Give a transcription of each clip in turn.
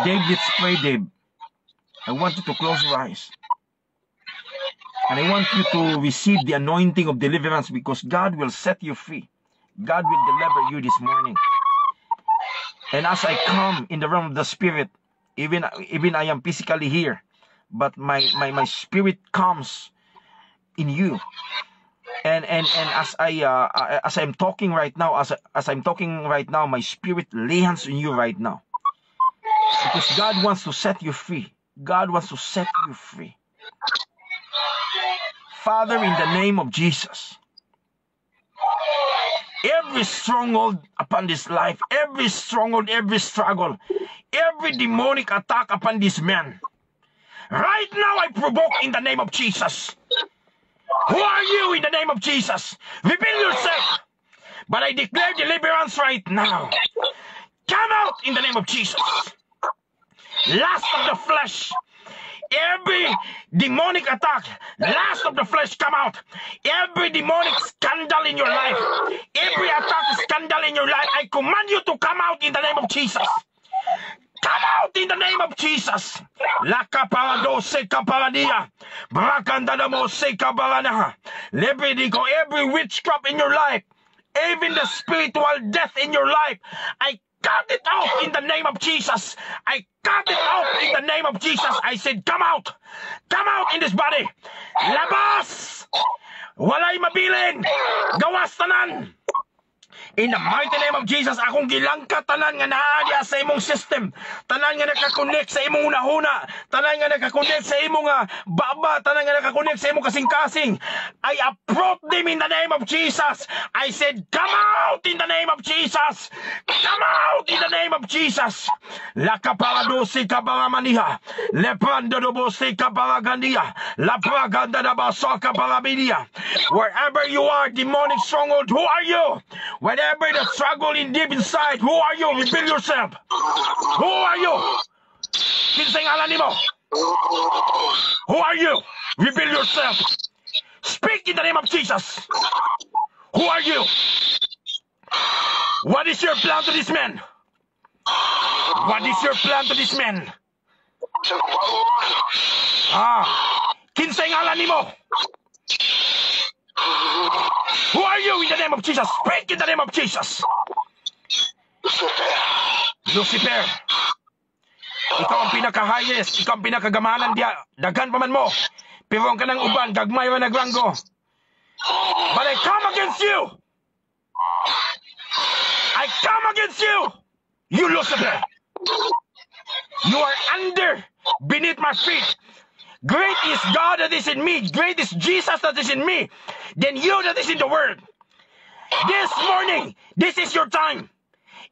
Dave, let's pray, Dave. I want you to close your eyes. And I want you to receive the anointing of deliverance, because God will set you free. God will deliver you this morning. And as I come in the realm of the Spirit, even I am physically here, but my spirit comes in you. And as I'm talking right now, my spirit lay hands on you right now. Because God wants to set you free. God wants to set you free. Father, in the name of Jesus, every stronghold upon this life, every stronghold, every struggle, every demonic attack upon this man, right now I provoke in the name of Jesus. Who are you in the name of Jesus? Reveal yourself. But I declare deliverance right now. Come out in the name of Jesus. Lust of the flesh. Every demonic attack, lust of the flesh, come out. Every demonic scandal in your life, every attack, scandal in your life, I command you to come out in the name of Jesus. Come out in the name of Jesus. Laka parado seka paradia. Brakandadamo seka baranaha. Lebidigo, every witchcraft in your life, even the spiritual death in your life, I cut it out in the name of Jesus. I cut it out in the name of Jesus. I said, come out. Come out in this body. Labas. Walay mabilin. Gawas tanan. In the mighty name of Jesus, akong gilangka tanan nga naadya sa imong system. Tanan nga nakakonect sa imong unahuna. Tanan nga nakakonect sa imong baba. Tanan nga nakakonect sa imong kasing-kasing. I approach them in the name of Jesus. I said, come out in the name of Jesus. Come out in the name of Jesus. La kaparadosi kabaramaniha. Leprando dobosi kabaragandia. La praganda da baso kabaramidia. Wherever you are, demonic stronghold, who are you? Whatever the struggle in deep inside, who are you? Reveal yourself. Who are you? Kinsay ngalan nimo? Who are you? Reveal yourself. Speak in the name of Jesus. Who are you? What is your plan to this man? What is your plan to this man? Kinsay ngalan nimo? Who are you in the name of Jesus? Speak in the name of Jesus. Lucifer. Ikaw ang pinaka-highest. Ikaw ang pinakagamanan diya. Daghan pa man mo. Pero ang kanang uban, gagmay wa nagranggo. But I come against you. I come against you. You Lucifer. You are under, beneath my feet. Great is God that is in me. Great is Jesus that is in me. Than you that is in the world. This morning, this is your time.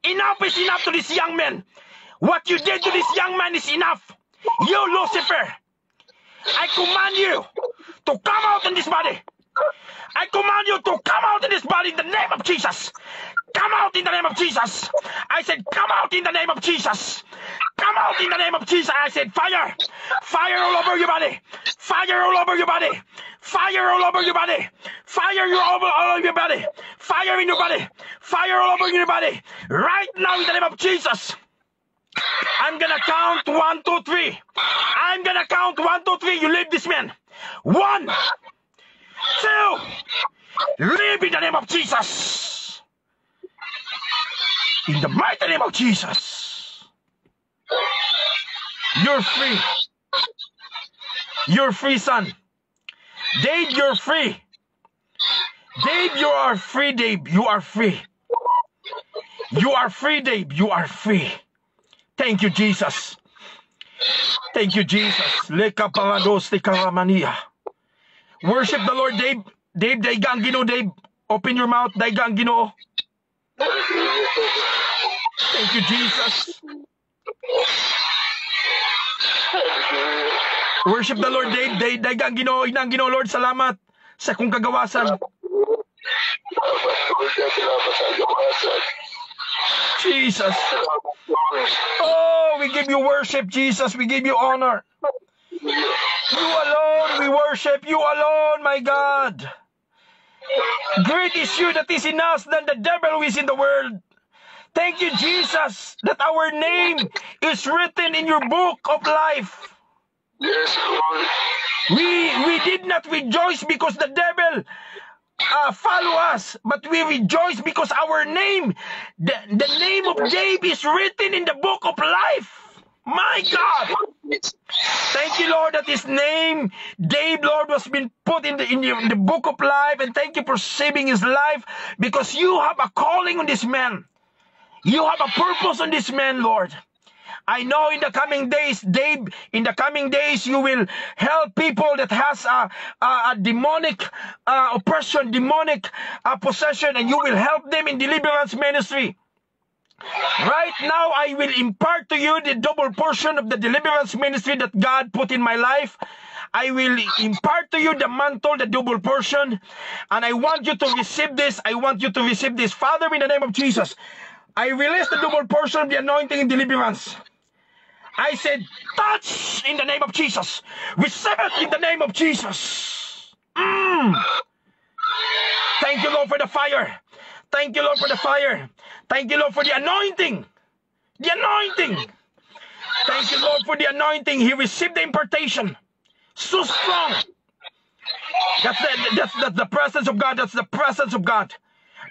Enough is enough to this young man. What you did to this young man is enough. You, Lucifer, I command you to come out in this body. I command you to come out in this body in the name of Jesus. Come out in the name of Jesus. I said, come out in the name of Jesus. Come out in the name of Jesus. I said, fire. Fire all over your body. Fire all over your body. Fire all over your body. Fire all over your body. Fire in your body. Fire all over your body. Right now in the name of Jesus. I'm going to count 1, 2, 3. I'm going to count 1, 2, 3. You leave this man. 1, 2. Leave in the name of Jesus. In the mighty name of Jesus. You're free. You're free, son. Dave, you're free. Dave, you are free, Dave. You are free. You are free, Dave. You are free. Thank you, Jesus. Thank you, Jesus. Leka parados te karamania. Worship the Lord, Dave. Dave, daigang Ginoo, Dave. Open your mouth, daigang Ginoo. Thank you, Jesus. Worship the Lord, Dave. Daigang Ginoo, inang Ginoo, Lord, salamat sa kong kagawasan. Jesus. Oh, we give you worship, Jesus. We give you honor. You alone, we worship you alone, my God. Great is you that is in us than the devil who is in the world. Thank you, Jesus, that our name is written in your book of life. Yes, Lord. We did not rejoice because the devil follow us, but we rejoice because our name, the name of Dave is written in the book of life. My God. Yes. Thank you, Lord, that his name, Dave, Lord, was been put in the book of life. And thank you for saving his life, because you have a calling on this man. You have a purpose on this man, Lord. I know in the coming days, Dave, in the coming days, you will help people that has a demonic oppression, demonic possession, and you will help them in deliverance ministry. Right now, I will impart to you the double portion of the deliverance ministry that God put in my life. I will impart to you the mantle, the double portion, and I want you to receive this. I want you to receive this. Father, in the name of Jesus, I release the double portion of the anointing and deliverance. I said, touch in the name of Jesus. Receive it in the name of Jesus. Thank you, Lord, for the fire. Thank you, Lord, for the fire. Thank you, Lord, for the anointing. The anointing. Thank you, Lord, for the anointing. He received the impartation. So strong. That's the presence of God. That's the presence of God.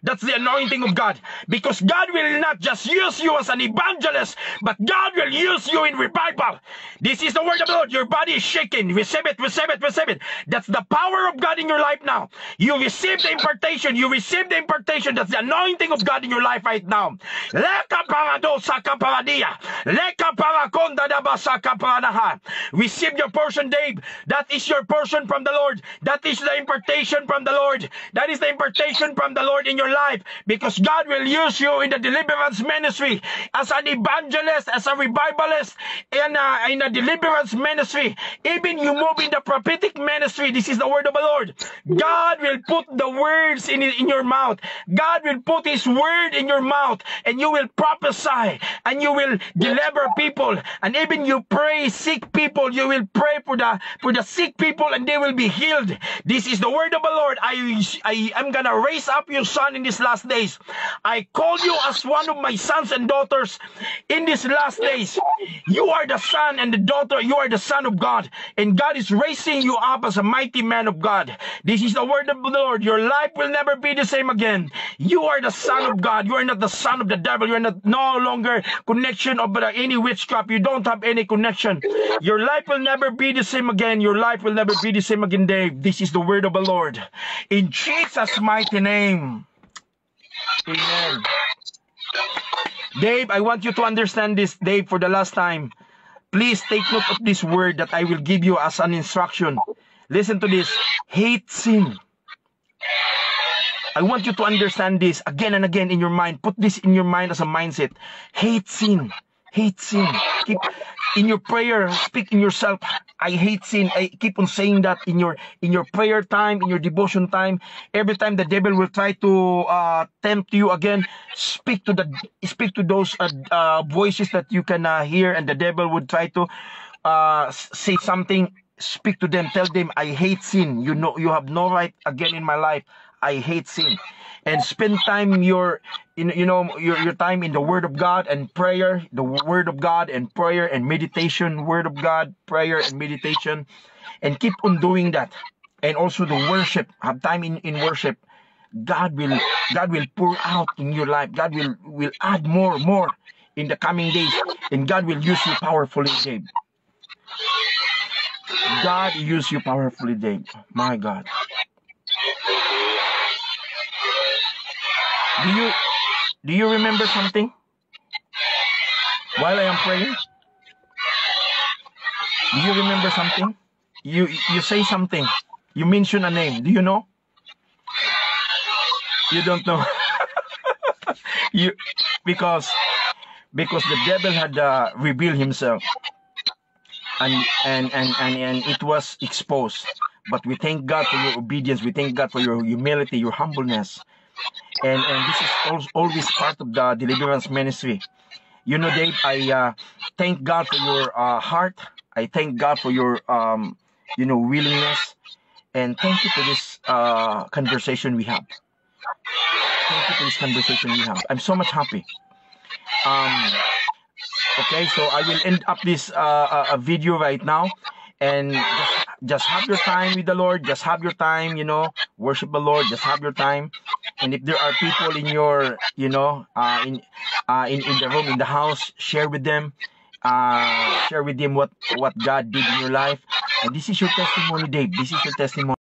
That's the anointing of God. Because God will not just use you as an evangelist, but God will use you in revival. This is the word of the Lord. Your body is shaking. Receive it, receive it, receive it. That's the power of God in your life now. You receive the impartation. You receive the impartation. That's the anointing of God in your life right now. Leka paradosa kaparadia. Leka parakonda dabasa kaparanaha. Receive your portion, Dave. That is your portion from the Lord. That is the impartation from the Lord. That is the impartation from the Lord in your life, because God will use you in the deliverance ministry as an evangelist, as a revivalist, in a deliverance ministry. Even you move in the prophetic ministry. This is the word of the Lord. God will put the words in your mouth. God will put his word in your mouth, and you will prophesy, and you will deliver people, and even you pray sick people. You will pray for the sick people, and they will be healed. This is the word of the Lord. I am gonna raise up your son in these last days. I call you as one of my sons and daughters in these last days. You are the son and the daughter. You are the son of God, and God is raising you up as a mighty man of God. This is the word of the Lord. Your life will never be the same again. You are the son of God. You are not the son of the devil. You are not no longer connection of any witchcraft. You don't have any connection. Your life will never be the same again. Your life will never be the same again, Dave. This is the word of the Lord. In Jesus' mighty name. Amen. Dave, I want you to understand this, Dave, for the last time. Please take note of this word that I will give you as an instruction. Listen to this. Hate sin. I want you to understand this again and again in your mind. Put this in your mind as a mindset. Hate sin. Hate sin. Keep in your prayer. Speak in yourself. I hate sin. I keep on saying that in your prayer time, in your devotion time. Every time the devil will try to tempt you again, speak to those voices that you can hear, and the devil would try to say something. Speak to them. Tell them, I hate sin. You know, you have no right again in my life. I hate sin. And spend time your time in the Word of God and prayer, the Word of God and prayer and meditation, Word of God, prayer and meditation, and keep on doing that. And also the worship, have time in worship. God will pour out in your life. God will add more in the coming days, and God will use you powerfully, Dave. God use you powerfully, Dave. My God. Do you remember something while I am praying? Do you remember something? You say something. You mention a name. Do you know? You don't know. because the devil had revealed himself, and it was exposed. But we thank God for your obedience. We thank God for your humility, your humbleness. And this is always part of the deliverance ministry. You know, Dave, I thank God for your heart. I thank God for your willingness. And thank you for this conversation we have. Thank you for this conversation we have. I'm so much happy. Um, okay, so I will end up this video right now, and just have your time with the Lord. Just have your time, worship the Lord. Just have your time. And if there are people in your, in the room, in the house, share with them. Share with them what God did in your life. And this is your testimony, Dave. This is your testimony.